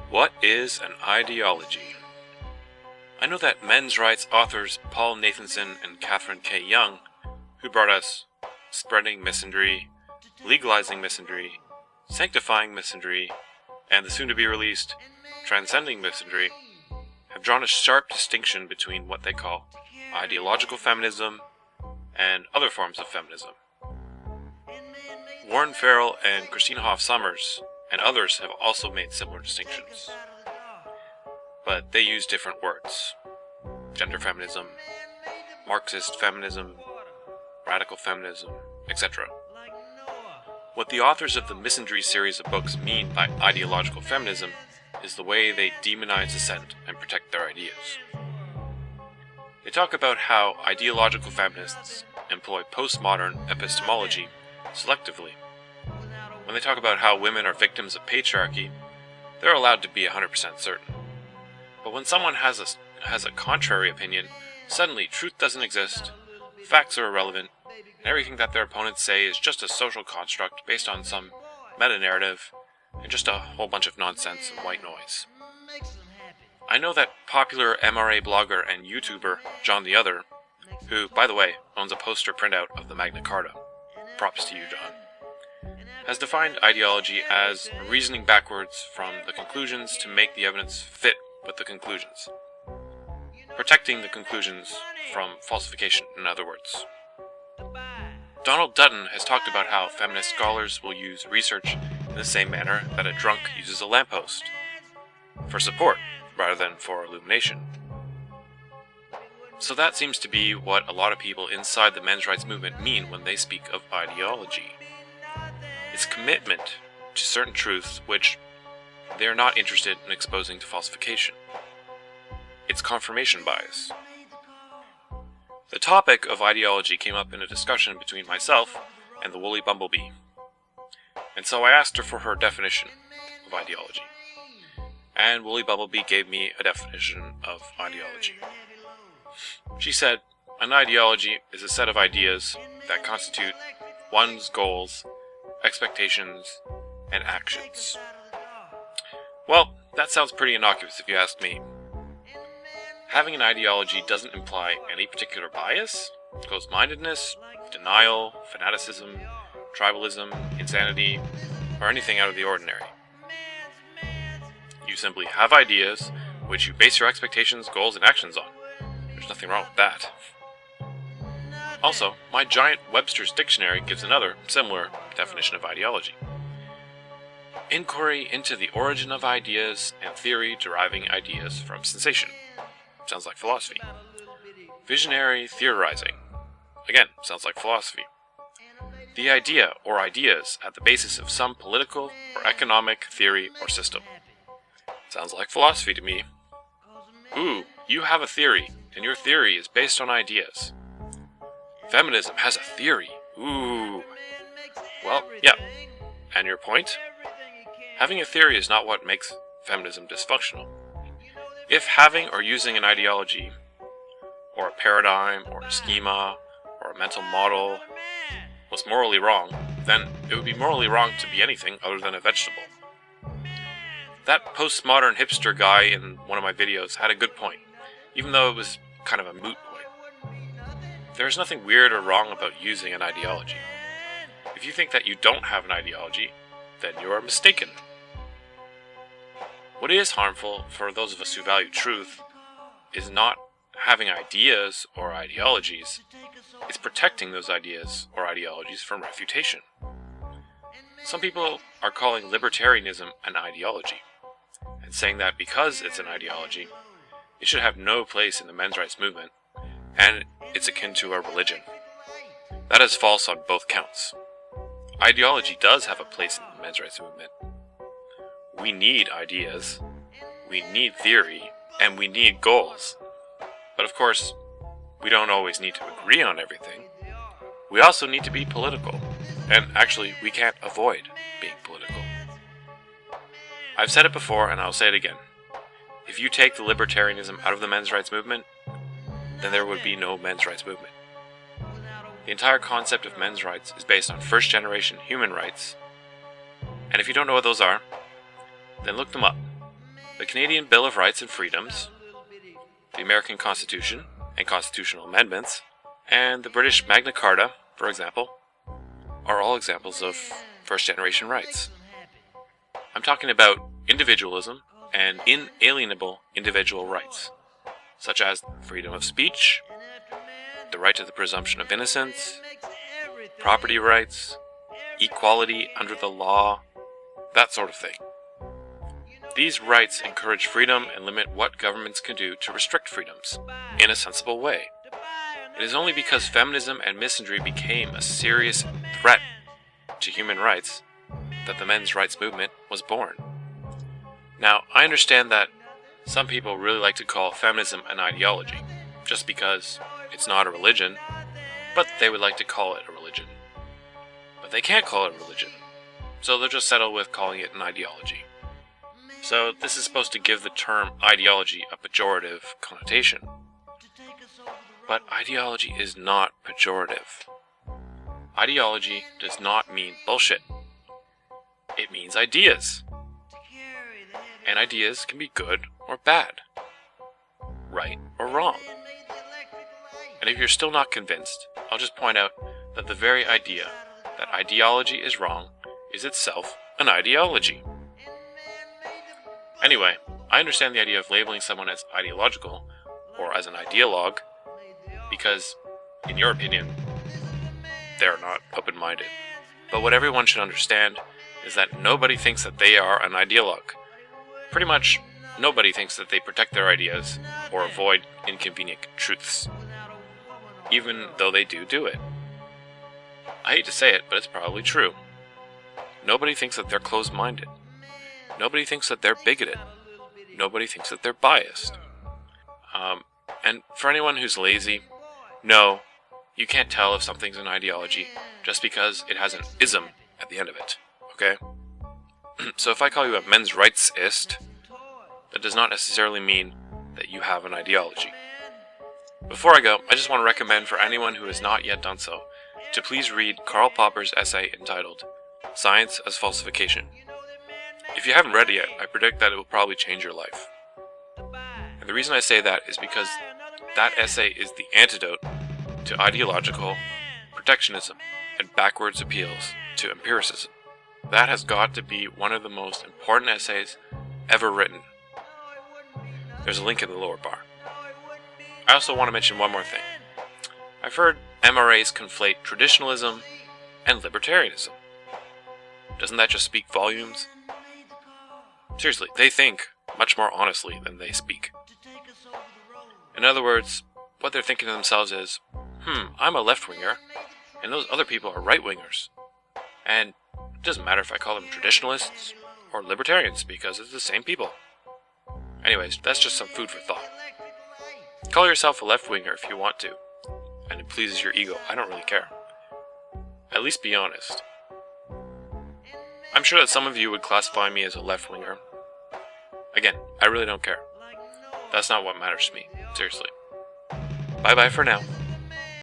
What is an ideology? I know that men's rights authors Paul Nathanson and Catherine K. Young, who brought us Spreading Misandry, Legalizing Misandry, Sanctifying Misandry, and the soon-to-be-released Transcending Misandry, have drawn a sharp distinction between what they call ideological feminism and other forms of feminism. Warren Farrell and Christina Hoff Sommers and others have also made similar distinctions, but they use different words: gender feminism, Marxist feminism, radical feminism, etc. What the authors of the Misandry series of books mean by ideological feminism is the way they demonize dissent and protect their ideas. They talk about how ideological feminists employ postmodern epistemology selectively. When they talk about how women are victims of patriarchy, they're allowed to be 100% certain. But when someone has a contrary opinion, suddenly truth doesn't exist, facts are irrelevant, and everything that their opponents say is just a social construct based on some meta-narrative, and just a whole bunch of nonsense and white noise. I know that popular MRA blogger and YouTuber John the Other, who, by the way, owns a poster printout of the Magna Carta, props to you, John, has defined ideology as reasoning backwards from the conclusions to make the evidence fit with the conclusions. Protecting the conclusions from falsification, in other words. Donald Dutton has talked about how feminist scholars will use research in the same manner that a drunk uses a lamppost, for support rather than for illumination. So that seems to be what a lot of people inside the men's rights movement mean when they speak of ideology. It's commitment to certain truths which they are not interested in exposing to falsification. It's confirmation bias. The topic of ideology came up in a discussion between myself and the woolly bumblebee, and so I asked her for her definition of ideology. And woolly bumblebee gave me a definition of ideology. She said, an ideology is a set of ideas that constitute one's goals, expectations, and actions. Well, that sounds pretty innocuous if you ask me. Having an ideology doesn't imply any particular bias, closed-mindedness, denial, fanaticism, tribalism, insanity, or anything out of the ordinary. You simply have ideas which you base your expectations, goals, and actions on. There's nothing wrong with that. Also, my giant Webster's dictionary gives another, similar definition of ideology. Inquiry into the origin of ideas and theory deriving ideas from sensation. Sounds like philosophy. Visionary theorizing. Again, sounds like philosophy. The idea or ideas at the basis of some political or economic theory or system. Sounds like philosophy to me. Ooh, you have a theory, and your theory is based on ideas. Feminism has a theory. Ooh. Well, yeah. And your point? Having a theory is not what makes feminism dysfunctional. If having or using an ideology, or a paradigm, or a schema, or a mental model was morally wrong, then it would be morally wrong to be anything other than a vegetable. That postmodern hipster guy in one of my videos had a good point, even though it was kind of a moot point. There is nothing weird or wrong about using an ideology. If you think that you don't have an ideology, then you are mistaken. What is harmful for those of us who value truth is not having ideas or ideologies, it's protecting those ideas or ideologies from refutation. Some people are calling libertarianism an ideology, and saying that because it's an ideology, it should have no place in the men's rights movement, and it's akin to a religion. That is false on both counts. Ideology does have a place in the men's rights movement. We need ideas, we need theory, and we need goals. But of course, we don't always need to agree on everything. We also need to be political, and actually, we can't avoid being political. I've said it before, and I'll say it again. If you take the libertarianism out of the men's rights movement, then there would be no men's rights movement. The entire concept of men's rights is based on first-generation human rights, and if you don't know what those are, then look them up. the Canadian Bill of Rights and Freedoms, the American Constitution and constitutional amendments, and the British Magna Carta, for example, are all examples of first-generation rights. I'm talking about individualism and inalienable individual rights, such as freedom of speech, the right to the presumption of innocence, property rights, equality under the law, that sort of thing. These rights encourage freedom and limit what governments can do to restrict freedoms in a sensible way. It is only because feminism and misandry became a serious threat to human rights that the men's rights movement was born. Now, I understand that some people really like to call feminism an ideology, just because it's not a religion, but they would like to call it a religion. But they can't call it a religion, so they'll just settle with calling it an ideology. So this is supposed to give the term ideology a pejorative connotation. But ideology is not pejorative. Ideology does not mean bullshit. It means ideas. And ideas can be good or bad, right or wrong. And if you're still not convinced, I'll just point out that the very idea that ideology is wrong is itself an ideology. Anyway, I understand the idea of labeling someone as ideological, or as an ideologue, because, in your opinion, they're not open-minded. But what everyone should understand is that nobody thinks that they are an ideologue. Pretty much, nobody thinks that they protect their ideas or avoid inconvenient truths, even though they do it. I hate to say it, but it's probably true. Nobody thinks that they're closed-minded. Nobody thinks that they're bigoted. Nobody thinks that they're biased. And for anyone who's lazy, no, you can't tell if something's an ideology just because it has an ism at the end of it, okay? So if I call you a men's rightsist, that does not necessarily mean that you have an ideology. Before I go, I just want to recommend for anyone who has not yet done so, to please read Karl Popper's essay entitled Science as Falsification. If you haven't read it yet, I predict that it will probably change your life. And the reason I say that is because that essay is the antidote to ideological protectionism and backwards appeals to empiricism. That has got to be one of the most important essays ever written. There's a link in the lower bar. I also want to mention one more thing. I've heard MRAs conflate traditionalism and libertarianism. Doesn't that just speak volumes? Seriously, they think much more honestly than they speak. In other words, what they're thinking to themselves is, I'm a left-winger, and those other people are right-wingers. And it doesn't matter if I call them traditionalists or libertarians, because it's the same people. Anyways, that's just some food for thought. Call yourself a left-winger if you want to, and it pleases your ego. I don't really care. At least be honest. I'm sure that some of you would classify me as a left-winger. Again, I really don't care. That's not what matters to me, seriously. Bye-bye for now.